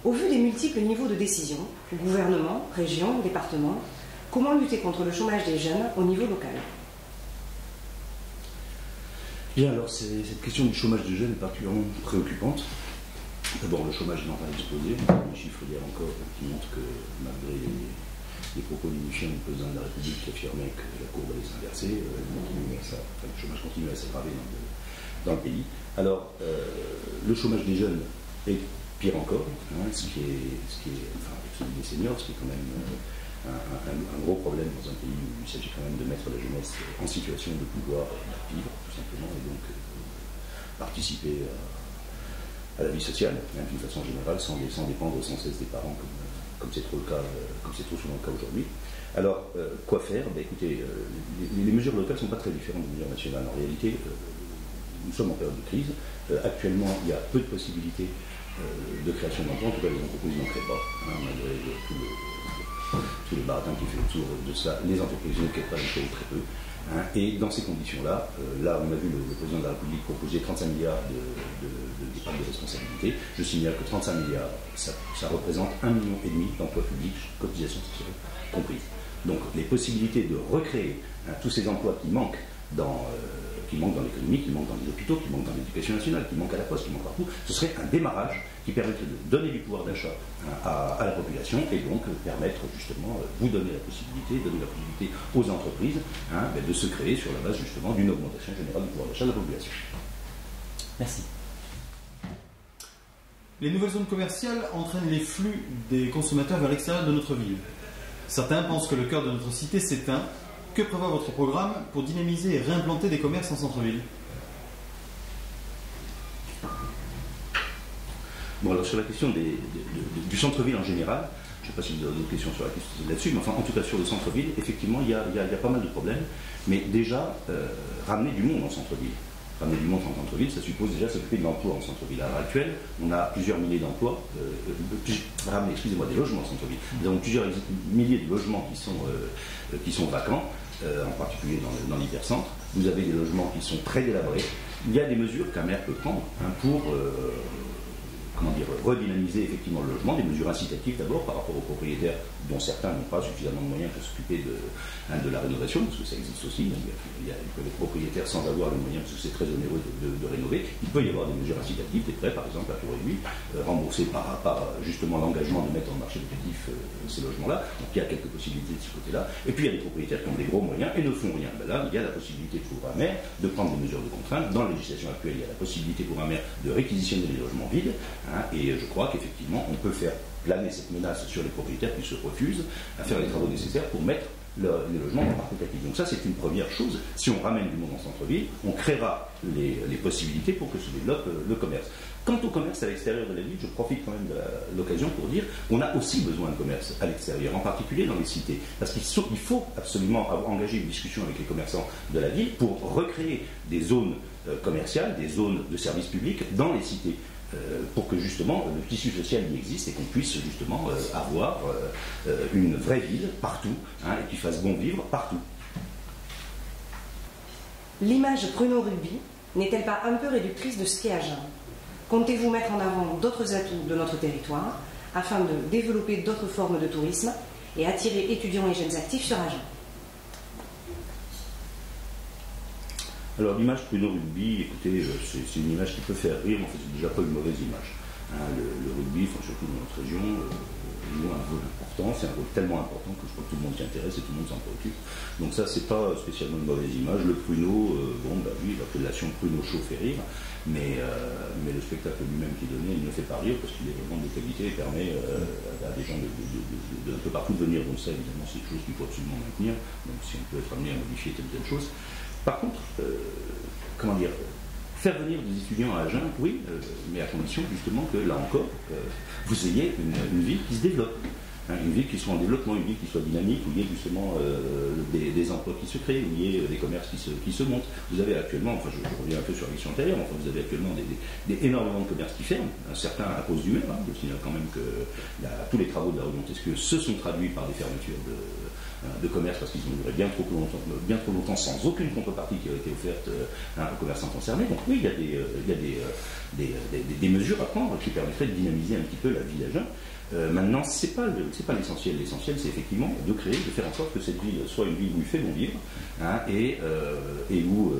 Au vu des multiples niveaux de décision, gouvernement, région, département, comment lutter contre le chômage des jeunes au niveau local? Bien, alors cette question du chômage des jeunes est particulièrement préoccupante. D'abord, le chômage est en train d'exploser. Les chiffres d'hier encore qui montrent que malgré les propos unifiants du président de la République qui affirmait que la courbe allait s'inverser, le chômage continue à s'aggraver dans le pays. Alors, le chômage des jeunes est pire encore, hein, ce qui est avec celui des seniors, ce qui est quand même un gros problème dans un pays où il s'agit quand même de mettre la jeunesse en situation de pouvoir vivre, tout simplement, et donc participer à la vie sociale, hein, d'une façon générale, sans dépendre sans cesse des parents, comme c'est trop le cas, comme c'est trop souvent le cas aujourd'hui. Alors, quoi faire? Ben, écoutez, les mesures locales ne sont pas très différentes des mesures nationales. En réalité, nous sommes en période de crise. Actuellement, il y a peu de possibilités de création d'emplois. En tout cas, les entreprises n'en créent pas, hein, malgré tout le baratin qui fait autour de ça. Les entreprises ne créent pas, ils créent très peu. Hein, et dans ces conditions-là, là, on a vu le président de la République proposer 35 milliards d'épargne de responsabilité. Je signale que 35 milliards, ça représente 1,5 million d'emplois publics, cotisations sociales comprises. Donc, les possibilités de recréer, hein, tous ces emplois qui manquent dans l'économie, qui manquent dans les hôpitaux, qui manquent dans l'éducation nationale, qui manquent à la poste, qui manquent partout, ce serait un démarrage qui permettrait de donner du pouvoir d'achat, hein, à la population et donc permettre justement, vous donner la possibilité aux entreprises, hein, de se créer sur la base justement d'une augmentation générale du pouvoir d'achat de la population. Merci. Les nouvelles zones commerciales entraînent les flux des consommateurs vers l'extérieur de notre ville. Certains pensent que le cœur de notre cité s'éteint. Que prévoit votre programme pour dynamiser et réimplanter des commerces en centre-ville? Bon, alors sur la question du centre-ville en général, je ne sais pas si vous avez d'autres questions là-dessus, mais enfin, en tout cas sur le centre-ville, effectivement, il y a pas mal de problèmes. Mais déjà, ramener du monde en centre-ville. Ramener du monde en centre-ville, ça suppose déjà s'occuper de l'emploi en centre-ville. À l'heure actuelle, on a plusieurs milliers d'emplois, ramener, excusez-moi, des logements en centre-ville. Nous avons plusieurs milliers de logements qui sont vacants, en particulier dans l'hypercentre. Vous avez des logements qui sont très délabrés. Il y a des mesures qu'un maire peut prendre, hein, pour redynamiser effectivement le logement, des mesures incitatives d'abord par rapport aux propriétaires dont certains n'ont pas suffisamment de moyens pour s'occuper de la rénovation, parce que ça existe aussi. Il peut être propriétaire sans avoir les moyens, parce que c'est très onéreux de rénover. Il peut y avoir des mesures incitatives, des prêts par exemple à taux réduit, remboursés par justement l'engagement de mettre en marché locatif ces logements-là. Donc il y a quelques possibilités de ce côté-là. Et puis il y a des propriétaires qui ont des gros moyens et ne font rien. Ben là, il y a la possibilité pour un maire de prendre des mesures de contrainte. Dans la législation actuelle, il y a la possibilité pour un maire de réquisitionner les logements vides. Hein, et je crois qu'effectivement, on peut faire planer cette menace sur les propriétaires qui se refusent à faire les travaux nécessaires pour mettre les logements dans le parc locatif. Donc ça, c'est une première chose. Si on ramène du monde en centre-ville, on créera les possibilités pour que se développe le commerce. Quant au commerce à l'extérieur de la ville, je profite quand même de l'occasion pour dire qu'on a aussi besoin de commerce à l'extérieur, en particulier dans les cités. Parce qu'il faut absolument engager une discussion avec les commerçants de la ville pour recréer des zones commerciales, des zones de services publics dans les cités. Pour que justement le tissu social y existe et qu'on puisse justement avoir une vraie ville partout, hein, et qui fasse bon vivre partout. L'image Pruneau Rugby n'est-elle pas un peu réductrice de ce qu'est Agen? Comptez-vous mettre en avant d'autres atouts de notre territoire afin de développer d'autres formes de tourisme et attirer étudiants et jeunes actifs sur Agen? Alors l'image Pruneau Rugby, écoutez, c'est une image qui peut faire rire, mais en fait c'est déjà pas une mauvaise image. Hein, le rugby, surtout dans notre région, joue un rôle important, c'est un rôle tellement important que je crois que tout le monde s'y intéresse et tout le monde s'en préoccupe. Donc ça, c'est pas spécialement une mauvaise image. Le Pruneau, oui, l'appellation Pruneau Show fait rire, mais le spectacle lui-même qui est donné, il ne fait pas rire parce qu'il est vraiment de qualité et permet à des gens de un peu partout de venir. Donc ça, évidemment, c'est quelque chose qu'il faut absolument maintenir, même si on peut être amené à modifier telle chose. Par contre, faire venir des étudiants à Agen, oui, mais à condition justement que, là encore, vous ayez une ville qui se développe. Hein, une ville qui soit en développement, une ville qui soit dynamique, où il y ait justement des emplois qui se créent, où il y ait des commerces qui se montent. Vous avez actuellement, enfin je reviens un peu sur la question antérieure, enfin vous avez actuellement énormément de commerces qui ferment, certains à cause du maire, hein, je signale quand même que tous les travaux de la rue Montesquieu se sont traduits par des fermetures de commerce parce qu'ils ont duré bien trop longtemps sans aucune contrepartie qui a été offerte aux commerçants concernés. Donc oui, il y a des mesures à prendre qui permettraient de dynamiser un petit peu la vie d'Agen. Maintenant, c'est pas l'essentiel. L'essentiel, c'est effectivement de faire en sorte que cette ville soit une ville où il fait bon vivre, et où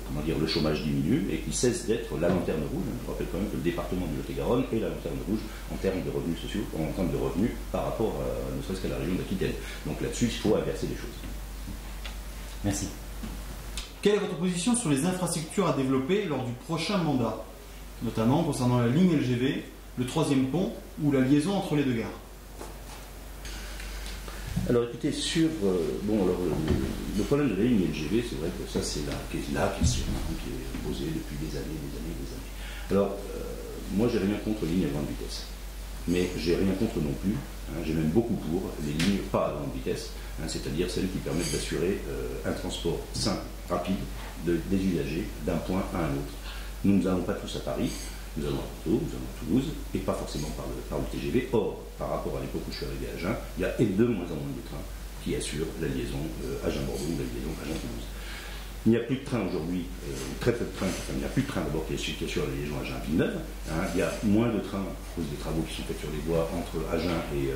comment dire, le chômage diminue et qu'il cesse d'être la lanterne rouge. Je rappelle quand même que le département du Lot-et-Garonne est la lanterne rouge en termes de revenus sociaux, en termes de revenus par rapport ne serait-ce qu'à la région d'Aquitaine. Donc là-dessus, il faut inverser les choses. Merci. Quelle est votre position sur les infrastructures à développer lors du prochain mandat, notamment concernant la ligne LGV, le troisième pont ou la liaison entre les deux gares? Alors écoutez, sur le problème de la ligne LGV, c'est vrai que ça c'est la question qui est posée depuis des années. Alors, moi j'ai rien contre les lignes à grande vitesse, mais j'ai rien contre non plus, j'ai même beaucoup pour les lignes pas à grande vitesse, c'est-à-dire celles qui permettent d'assurer un transport simple, rapide des usagers d'un point à un autre. Nous n'allons pas tous à Paris. Nous allons à Bordeaux, nous allons à Toulouse, et pas forcément par le TGV. Or, par rapport à l'époque où je suis arrivé à Agen, il y a de moins en moins de trains qui assurent la liaison Agen-Bordeaux ou la liaison Agen-Toulouse. Il n'y a plus de trains aujourd'hui, très peu de trains, il n'y a plus de trains d'abord qui assurent la liaison Agen-Villeneuve. Il y a moins de trains à cause des travaux qui sont faits sur les voies entre Agen et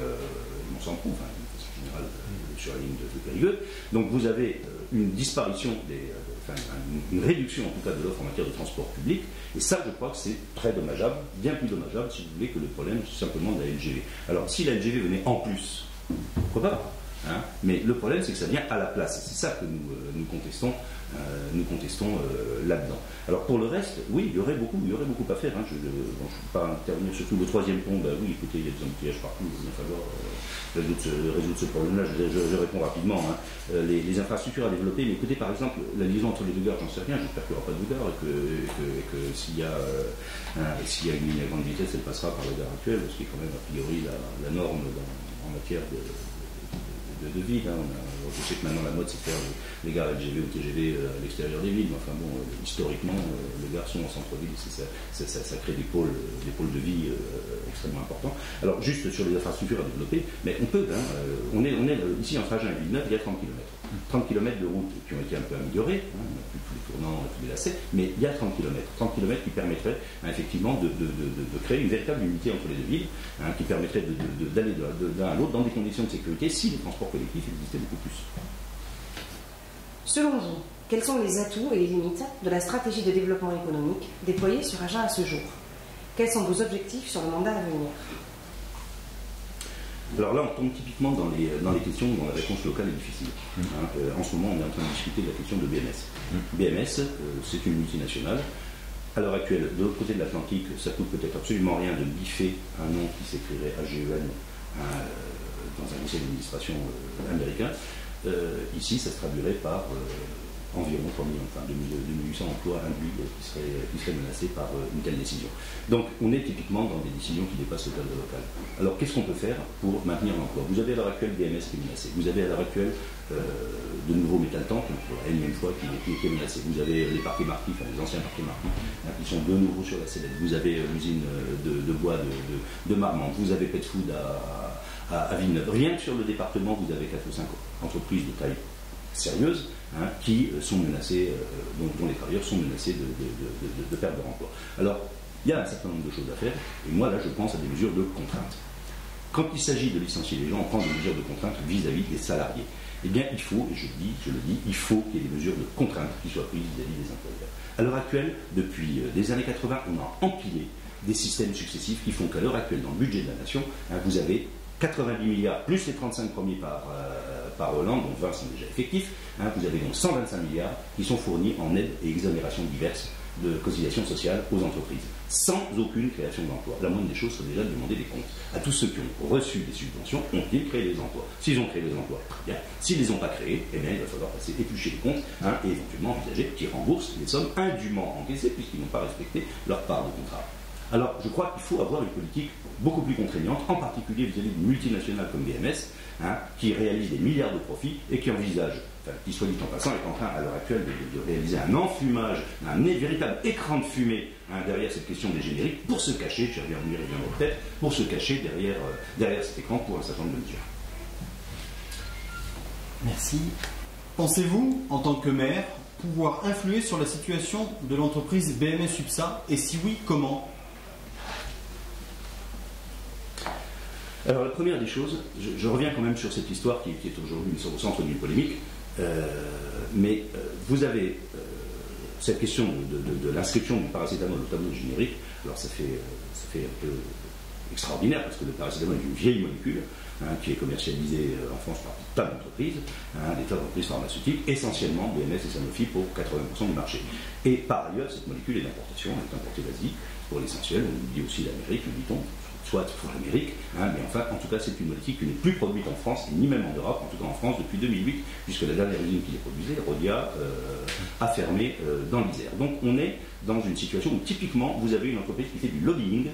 Mont-Saint-Prou, de façon générale sur la ligne de Périgueux. Donc vous avez une disparition une réduction en tout cas de l'offre en matière de transport public, et ça je crois que c'est très dommageable, bien plus dommageable si vous voulez que le problème simplement de la LGV. Alors si la LGV venait en plus, pourquoi pas, mais le problème c'est que ça vient à la place, c'est ça que nous contestons là-dedans. Alors pour le reste, oui, il y aurait beaucoup à faire, je ne peux pas intervenir sur tout le troisième pont, oui écoutez, il y a des embouteillages partout, il va falloir résoudre ce problème-là, je réponds rapidement. Les infrastructures à développer, mais écoutez, par exemple, la liaison entre les deux gares, j'en sais rien, j'espère qu'il n'y aura pas de gare et que s'il y a une ligne à grande vitesse, elle passera par la gare actuelle, ce qui est quand même a priori la norme en matière de ville. Je sais que maintenant la mode c'est de faire les gares LGV ou TGV à l'extérieur des villes, mais enfin bon, historiquement, les gares sont en centre-ville, ça crée des pôles de vie extrêmement importants. Alors juste sur les infrastructures à développer, mais on peut, on est ici entre Agen et Villeneuve, il y a 30 km. 30 km de routes qui ont été un peu améliorées, on n'a plus tous les tournants, tous les lacets, mais il y a 30 km. 30 km qui permettraient effectivement de créer une véritable unité entre les deux villes, qui permettrait d'aller d'un à l'autre dans des conditions de sécurité si les transports collectifs existaient beaucoup plus. Selon vous, quels sont les atouts et les limites de la stratégie de développement économique déployée sur Agen à ce jour? Quels sont vos objectifs sur le mandat à venir? Alors là, on tombe typiquement dans les questions dont la réponse locale est difficile. En ce moment, on est en train de discuter de la question de BMS. BMS, c'est une multinationale. À l'heure actuelle, de l'autre côté de l'Atlantique, ça coûte peut-être absolument rien de biffer un nom qui s'écrirait AGEN dans un conseil d'administration américain. Ici, ça se traduirait par environ 2800 emplois induits qui seraient menacés par une telle décision. Donc on est typiquement dans des décisions qui dépassent le cadre local. Alors qu'est-ce qu'on peut faire pour maintenir l'emploi? Vous avez à l'heure actuelle BMS qui est menacé, vous avez à l'heure actuelle de nouveaux métal-tanks, pour la énième fois qui est menacé, vous avez les parquets marquis, les anciens parquets marquis qui sont de nouveau sur la sellette, vous avez l'usine de bois de Marmande, vous avez Pet Food à Villeneuve. Rien que sur le département, vous avez 4 ou 5 entreprises de taille sérieuses qui sont menacées, dont les travailleurs sont menacés de perdre leur emploi. Alors, il y a un certain nombre de choses à faire, et moi là je pense à des mesures de contrainte. Quand il s'agit de licencier les gens, on prend des mesures de contrainte vis-à-vis des salariés. Eh bien, il faut, et je le dis, il faut qu'il y ait des mesures de contrainte qui soient prises vis-à-vis des employeurs. À l'heure actuelle, depuis les années 80, on a empilé des systèmes successifs qui font qu'à l'heure actuelle, dans le budget de la nation, vous avez 90 milliards plus les 35 premiers par Hollande, dont 20 sont déjà effectifs, vous avez donc 125 milliards qui sont fournis en aides et exonérations diverses de cotisations sociales aux entreprises, sans aucune création d'emplois. La moindre des choses serait déjà de demander des comptes à tous ceux qui ont reçu des subventions, ont-ils créé des emplois? S'ils ont créé des emplois, très bien. S'ils ne les ont pas créés, eh bien, il va falloir éplucher les comptes et éventuellement envisager qu'ils remboursent les sommes indûment encaissées puisqu'ils n'ont pas respecté leur part de contrat. Alors, je crois qu'il faut avoir une politique beaucoup plus contraignante, en particulier vis-à-vis d'une multinationale comme BMS, qui réalise des milliards de profits et qui envisage, qui soit dit en passant, est en train à l'heure actuelle de réaliser un enfumage, un véritable écran de fumée derrière cette question des génériques, pour se cacher, je reviens peut-être, pour se cacher derrière cet écran pour un certain nombre de mesures. Merci. Pensez-vous, en tant que maire, pouvoir influer sur la situation de l'entreprise BMS UPSA, et si oui, comment? Alors la première des choses, je reviens quand même sur cette histoire qui est aujourd'hui au centre d'une polémique, mais vous avez cette question de l'inscription du paracétamol au tableau générique. Alors ça fait un peu extraordinaire parce que le paracétamol est une vieille molécule qui est commercialisée en France par des tas d'entreprises, des tas d'entreprises pharmaceutiques, essentiellement BMS et Sanofi pour 80% du marché. Et par ailleurs, cette molécule est d'importation, elle est importée d'Asie pour l'essentiel, on dit aussi l'Amérique, le dit-on, soit pour l'Amérique, mais enfin, en tout cas, c'est une molécule qui n'est plus produite en France, ni même en Europe, en tout cas en France depuis 2008, puisque la dernière usine qui les produisait, Rhodia, a fermé dans l'Isère. Donc on est dans une situation où typiquement vous avez une entreprise qui fait du lobbying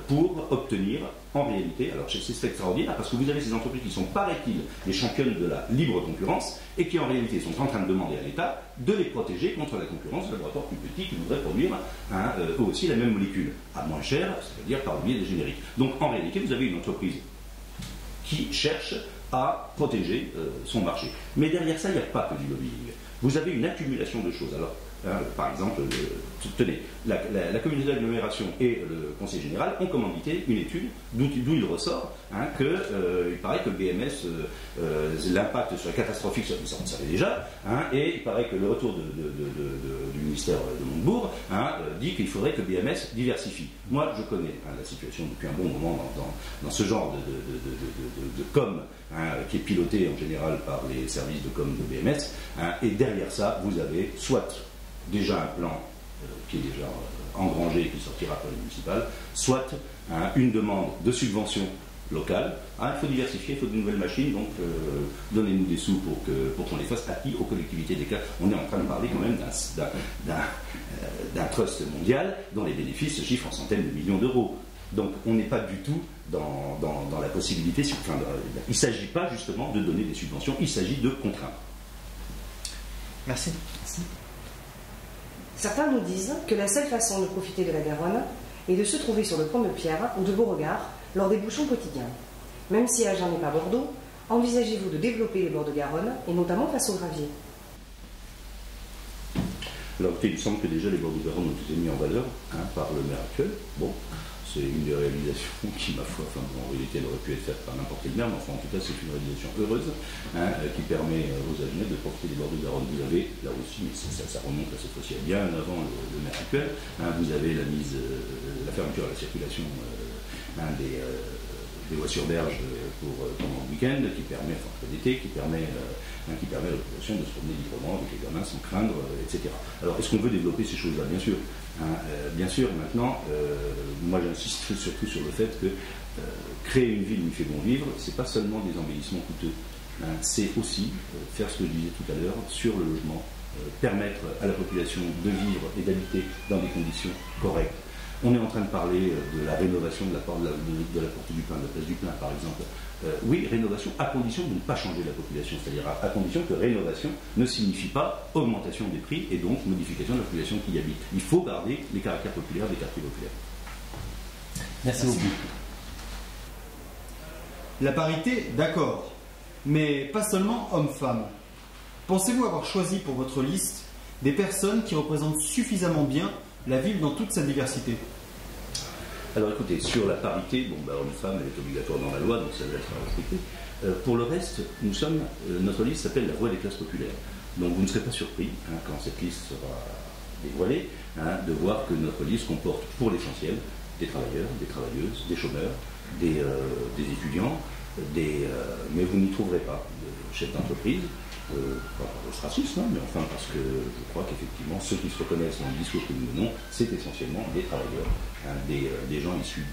pour obtenir, en réalité, alors c'est extraordinaire parce que vous avez ces entreprises qui sont, paraît-il, des championnes de la libre concurrence et qui en réalité sont en train de demander à l'État de les protéger contre la concurrence de laboratoires plus petits qui voudraient produire eux aussi la même molécule à moins cher, c'est-à-dire par le biais des génériques. Donc en réalité, vous avez une entreprise qui cherche à protéger son marché. Mais derrière ça, il n'y a pas que du lobbying. Vous avez une accumulation de choses. Alors, par exemple, tenez, la communauté d'agglomération et le conseil général ont commandité une étude d'où il ressort qu'il paraît que le BMS, l'impact serait catastrophique, ça on le savait déjà, et il paraît que le retour du ministère de Montebourg dit qu'il faudrait que BMS diversifie. Moi, je connais la situation depuis un bon moment dans ce genre de com qui est piloté en général par les services de com de BMS, et derrière ça, vous avez soit déjà un plan qui est déjà engrangé et qui sortira par le municipal, soit une demande de subvention locale. Il faut diversifier, il faut de nouvelles machines, donc donnez-nous des sous pour qu'on les fasse. À qui? Aux collectivités des cas. On est en train de parler quand même d'un trust mondial dont les bénéfices se chiffrent en centaines de millions d'euros. Donc on n'est pas du tout dans la possibilité, il ne s'agit pas justement de donner des subventions, il s'agit de contraindre. Merci. Certains nous disent que la seule façon de profiter de la Garonne est de se trouver sur le pont de Pierre ou de Beauregard lors des bouchons quotidiens. Même si Agen n'est pas Bordeaux, envisagez-vous de développer les bords de Garonne, et notamment face au gravier? Alors il me semble que déjà les bords de Garonne ont été mis en valeur par le maire actuel. Bon, c'est une des réalisations qui, ma foi, en réalité, elle aurait pu être faite par n'importe quel maire, mais enfin, en tout cas, c'est une réalisation heureuse qui permet aux Agenais de profiter des bords de Garonne. Vous avez, là aussi, mais ça remonte à cette fois-ci bien avant le maire actuel, vous avez la fermeture à la circulation des voies sur berge pendant le week-end, qui permet, enfin, l'été, qui permet à la population de se promener librement avec les gamins sans craindre, etc. Alors, est-ce qu'on veut développer ces choses-là? Bien sûr. Bien sûr, maintenant, moi j'insiste surtout sur le fait que créer une ville où il fait bon vivre, c'est pas seulement des embellissements coûteux, c'est aussi faire ce que je disais tout à l'heure sur le logement, permettre à la population de vivre et d'habiter dans des conditions correctes. On est en train de parler de la rénovation de la porte du Pin, de la place du Pin par exemple. Oui, rénovation à condition de ne pas changer la population, c'est-à-dire à condition que rénovation ne signifie pas augmentation des prix et donc modification de la population qui y habite. Il faut garder les caractères populaires des quartiers populaires. Merci beaucoup. La parité, d'accord, mais pas seulement hommes-femmes. Pensez-vous avoir choisi pour votre liste des personnes qui représentent suffisamment bien la ville dans toute sa diversité? Alors écoutez, sur la parité, homme-femme, elle est obligatoire dans la loi, donc ça doit être respecté. Pour le reste, notre liste s'appelle la Voix des classes populaires. Donc vous ne serez pas surpris, quand cette liste sera dévoilée, de voir que notre liste comporte pour l'essentiel des travailleurs, des travailleuses, des chômeurs, des étudiants, mais vous n'y trouverez pas de chefs d'entreprise, pas par ostracisme, mais enfin parce que je crois qu'effectivement, ceux qui se reconnaissent dans le discours que nous menons, c'est essentiellement des travailleurs, des gens issus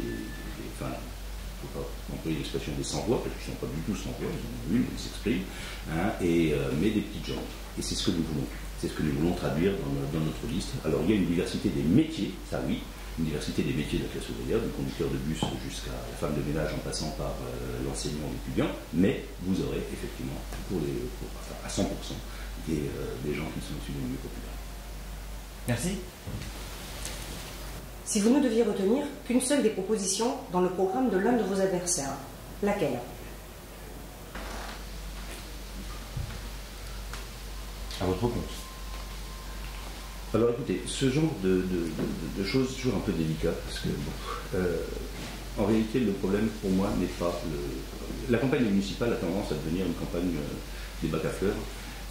enfin, je ne peux pas employer l'expression des sans-voix, parce qu'ils ne sont pas du tout sans-voix, ils ont une, ils s'expriment, mais des petites gens. Et c'est ce que nous voulons. C'est ce que nous voulons traduire dans notre liste. Alors il y a une diversité des métiers, ça oui, une diversité des métiers de la classe ouvrière, du conducteur de bus jusqu'à la femme de ménage en passant par l'enseignant étudiant, mais vous aurez effectivement à 100% des gens qui sont issus du milieu populaire. Merci. Si vous ne deviez retenir qu'une seule des propositions dans le programme de l'un de vos adversaires, laquelle? À votre compte. Alors écoutez, ce genre de choses est toujours un peu délicat, parce que en réalité le problème pour moi n'est pas la campagne municipale a tendance à devenir une campagne des bacs à fleurs,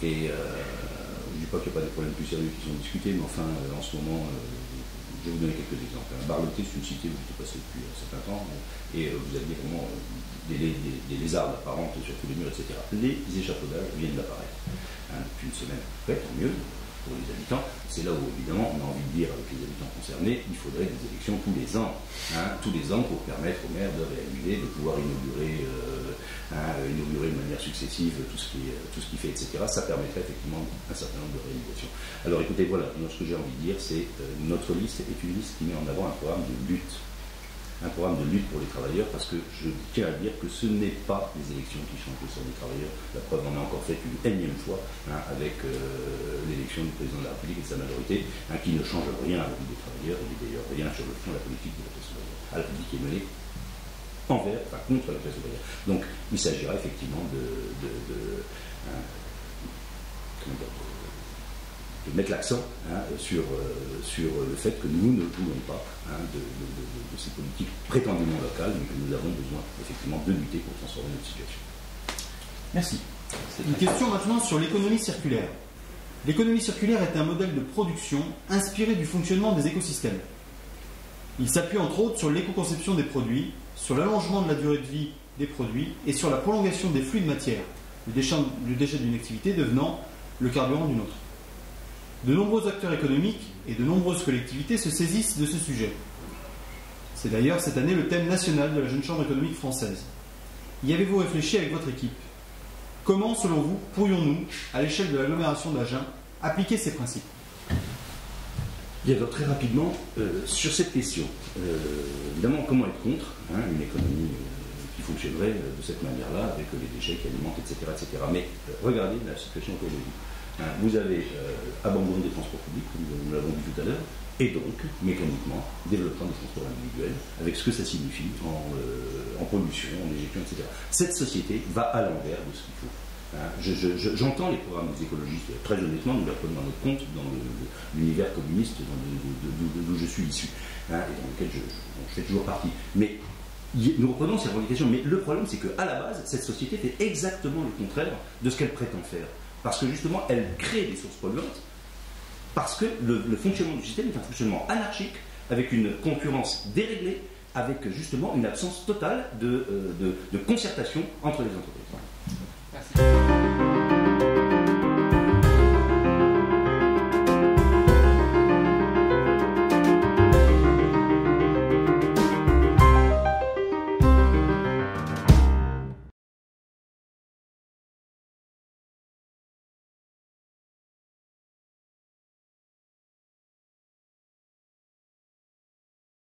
et je ne dis pas qu'il n'y a pas des problèmes plus sérieux qui sont discutés, mais enfin en ce moment, je vais vous donner quelques exemples. Barloté, c'est une cité où j'étais passé depuis un certain temps, et vous aviez vraiment des lézards apparentes sur tous les murs, etc. Les échafaudages viennent d'apparaître depuis une semaine, tant mieux pour les habitants. C'est là où évidemment on a envie de dire avec les habitants concernés, il faudrait des élections tous les ans, pour permettre aux maires de réaliser, de pouvoir inaugurer de manière successive tout ce qui fait, etc. Ça permettrait effectivement un certain nombre de réalisations. Alors écoutez, voilà, ce que j'ai envie de dire, c'est notre liste est une liste qui met en avant un programme de lutte pour les travailleurs, parce que je tiens à dire que ce n'est pas les élections qui changent le sort des travailleurs. La preuve, on a encore fait une énième fois avec l'élection du président de la République et de sa majorité, qui ne change rien à la vie des travailleurs, et d'ailleurs rien sur le fond de la politique de la classe ouvrière, à la politique qui est menée contre la classe ouvrière. Donc il s'agira effectivement de mettre l'accent sur le fait que nous ne voulons pas de ces politiques prétendument locales, mais que nous avons besoin effectivement de lutter pour transformer notre situation. Merci. Une question maintenant sur l'économie circulaire. L'économie circulaire est un modèle de production inspiré du fonctionnement des écosystèmes. Il s'appuie entre autres sur l'éco-conception des produits, sur l'allongement de la durée de vie des produits et sur la prolongation des flux de matière, le déchet d'une activité devenant le carburant d'une autre. De nombreux acteurs économiques et de nombreuses collectivités se saisissent de ce sujet. C'est d'ailleurs cette année le thème national de la Jeune Chambre économique française. Y avez-vous réfléchi avec votre équipe? Comment, selon vous, pourrions-nous, à l'échelle de l'agglomération d'Agen, appliquer ces principes? Bien, alors, très rapidement, sur cette question, évidemment, comment être contre une économie qui fonctionnerait de cette manière-là, avec les déchets qui alimentent, etc. etc. Mais regardez la situation autour de vous. Vous avez abandon des transports publics, comme nous l'avons dit tout à l'heure, et donc, mécaniquement, développement des transports individuels, avec ce que ça signifie en pollution, en éjection, etc. Cette société va à l'envers de ce qu'il faut. J'entends les programmes des écologistes, très honnêtement, nous les prenons dans notre compte dans l'univers communiste d'où je suis issu, et dans lequel je fais toujours partie. Mais nous reprenons ces revendications, mais le problème c'est qu'à la base, cette société fait exactement le contraire de ce qu'elle prétend faire. Parce que justement, elle crée des sources polluantes, parce que le fonctionnement du système est un fonctionnement anarchique, avec une concurrence déréglée, avec justement une absence totale de concertation entre les entreprises.